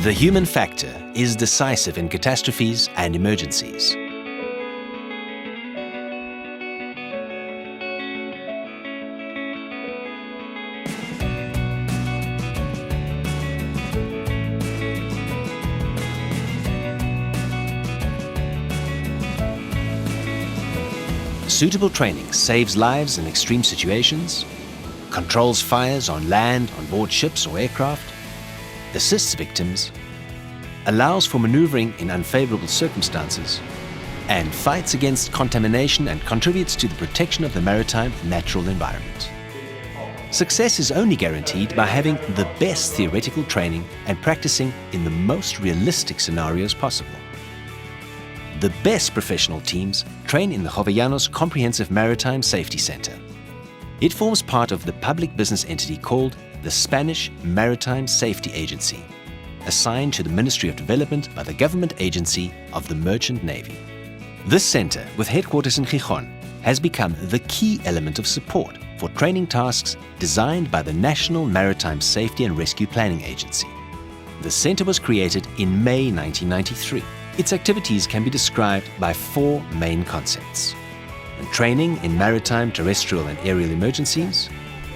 The human factor is decisive in catastrophes and emergencies. Suitable training saves lives in extreme situations, controls fires on land, on board ships or aircraft, assists victims, allows for maneuvering in unfavorable circumstances, and fights against contamination and contributes to the protection of the maritime natural environment. Success is only guaranteed by having the best theoretical training and practicing in the most realistic scenarios possible. The best professional teams train in the Jovellanos Comprehensive Maritime Safety Center. It forms part of the public business entity called the Spanish Maritime Safety Agency, assigned to the Ministry of Development by the government agency of the Merchant Navy. This center, with headquarters in Gijón, has become the key element of support for training tasks designed by the National Maritime Safety and Rescue Planning Agency. The center was created in May 1993. Its activities can be described by four main concepts: training in maritime, terrestrial and aerial emergencies,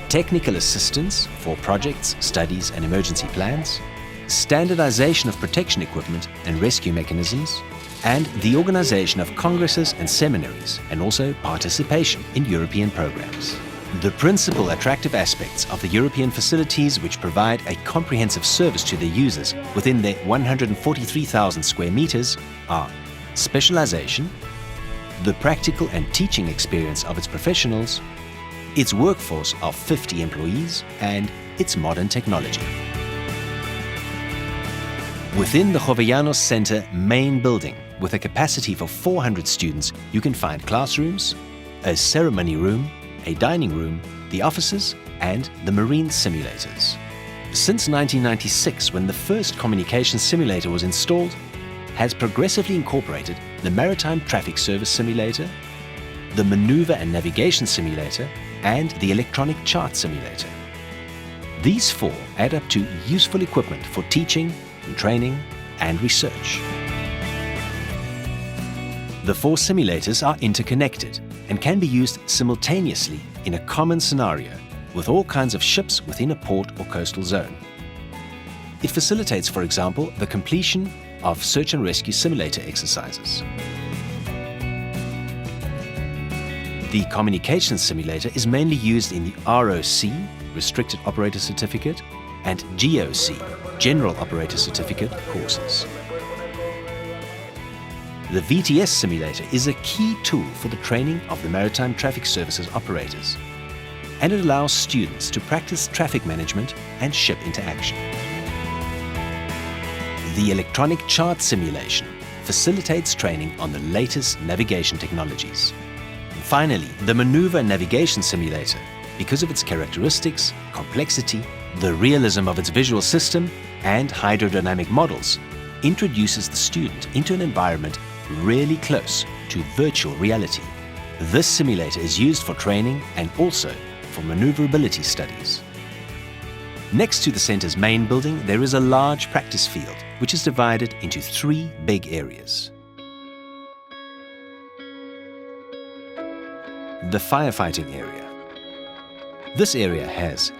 technical assistance for projects, studies and emergency plans, standardization of protection equipment and rescue mechanisms, and the organization of congresses and seminaries, and also participation in European programs. The principal attractive aspects of the European facilities, which provide a comprehensive service to their users within their 143,000 square meters, are specialization, the practical and teaching experience of its professionals, its workforce of 50 employees, and its modern technology. Within the Jovellanos Center main building, with a capacity for 400 students, you can find classrooms, a ceremony room, a dining room, the offices, and the marine simulators. Since 1996, when the first communication simulator was installed, has progressively incorporated the Maritime Traffic Service Simulator, the Maneuver and Navigation Simulator, and the Electronic Chart Simulator. These four add up to useful equipment for teaching, training, and research. The four simulators are interconnected and can be used simultaneously in a common scenario with all kinds of ships within a port or coastal zone. It facilitates, for example, the completion of search and rescue simulator exercises. The communications simulator is mainly used in the ROC, Restricted Operator Certificate, and GOC, General Operator Certificate courses. The VTS simulator is a key tool for the training of the Maritime Traffic Services operators, and it allows students to practice traffic management and ship interaction. The Electronic Chart Simulation facilitates training on the latest navigation technologies. And finally, the Maneuver and Navigation Simulator, because of its characteristics, complexity, the realism of its visual system, and hydrodynamic models, introduces the student into an environment really close to virtual reality. This simulator is used for training and also for maneuverability studies. Next to the center's main building, there is a large practice field, which is divided into three big areas. The firefighting area. This area has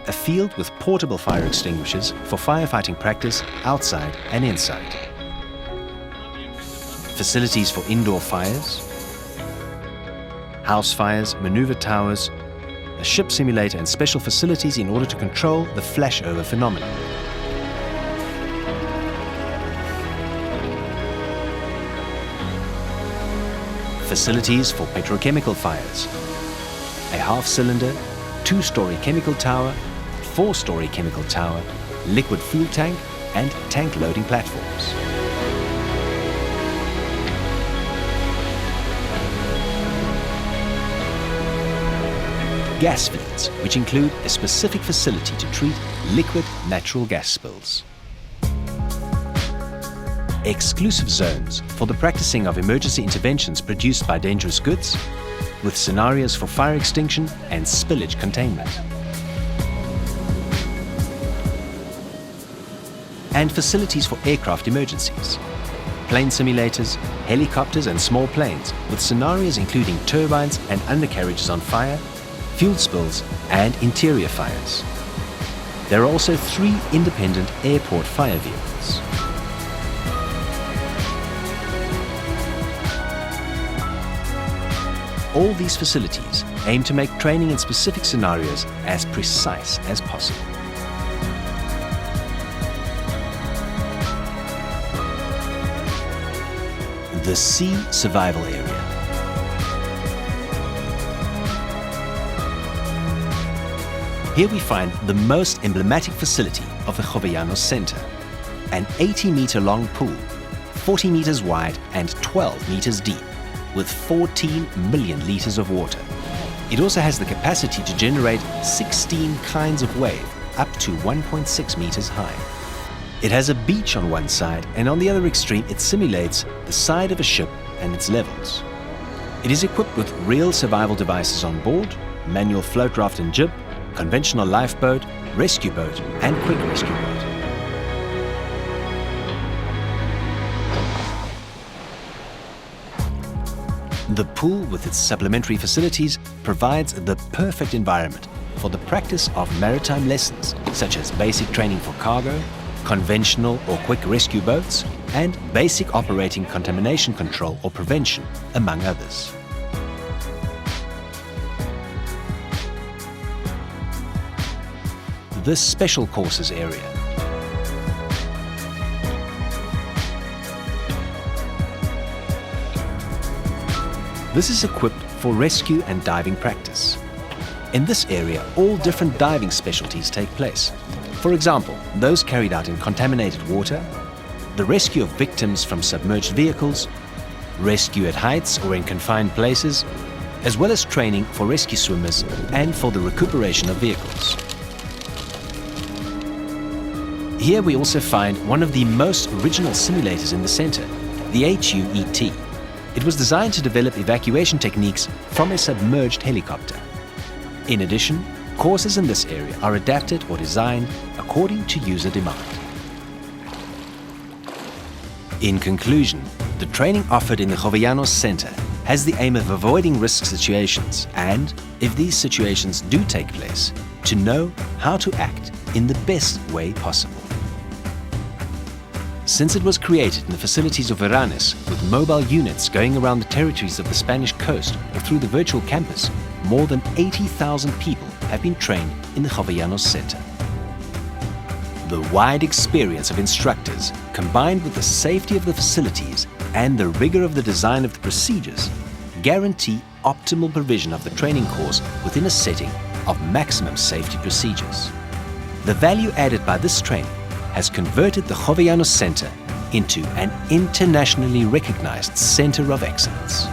a field with portable fire extinguishers for firefighting practice outside and inside, facilities for indoor fires, house fires, maneuver towers, a ship simulator and special facilities in order to control the flashover phenomenon. Facilities for petrochemical fires, a half-cylinder, 2-story chemical tower, 4-story chemical tower, liquid fuel tank, and tank loading platforms. Gas fields, which include a specific facility to treat liquid natural gas spills. Exclusive zones for the practicing of emergency interventions produced by dangerous goods, with scenarios for fire extinction and spillage containment. and facilities for aircraft emergencies. Plane simulators, helicopters and small planes with scenarios including turbines and undercarriages on fire, fuel spills and interior fires. There are also 3 independent airport fire vehicles. All these facilities aim to make training in specific scenarios as precise as possible. The Sea Survival Area. Here we find the most emblematic facility of the Jovellanos Center, an 80-meter-long pool, 40 meters wide and 12 meters deep, with 14 million liters of water. It also has the capacity to generate 16 kinds of wave, up to 1.6 meters high. It has a beach on one side, and on the other extreme it simulates the side of a ship and its levels. It is equipped with real survival devices on board, manual float raft and jib, conventional lifeboat, rescue boat and quick rescue boat. The pool with its supplementary facilities provides the perfect environment for the practice of maritime lessons such as basic training for cargo, conventional or quick rescue boats, and basic operating contamination control or prevention, among others. The Special Courses area. This is equipped for rescue and diving practice. In this area, all different diving specialties take place. For example, those carried out in contaminated water, the rescue of victims from submerged vehicles, rescue at heights or in confined places, as well as training for rescue swimmers and for the recuperation of vehicles. Here we also find one of the most original simulators in the center, the HUET. It was designed to develop evacuation techniques from a submerged helicopter. In addition, courses in this area are adapted or designed according to user demand. In conclusion, the training offered in the Jovellanos Center has the aim of avoiding risk situations and, if these situations do take place, to know how to act in the best way possible. Since it was created in the facilities of Veranes with mobile units going around the territories of the Spanish coast or through the virtual campus, more than 80,000 people have been trained in the Jovellanos Center. The wide experience of instructors, combined with the safety of the facilities and the rigor of the design of the procedures, guarantee optimal provision of the training course within a setting of maximum safety procedures. The value added by this training has converted the Jovellanos Center into an internationally recognized center of excellence.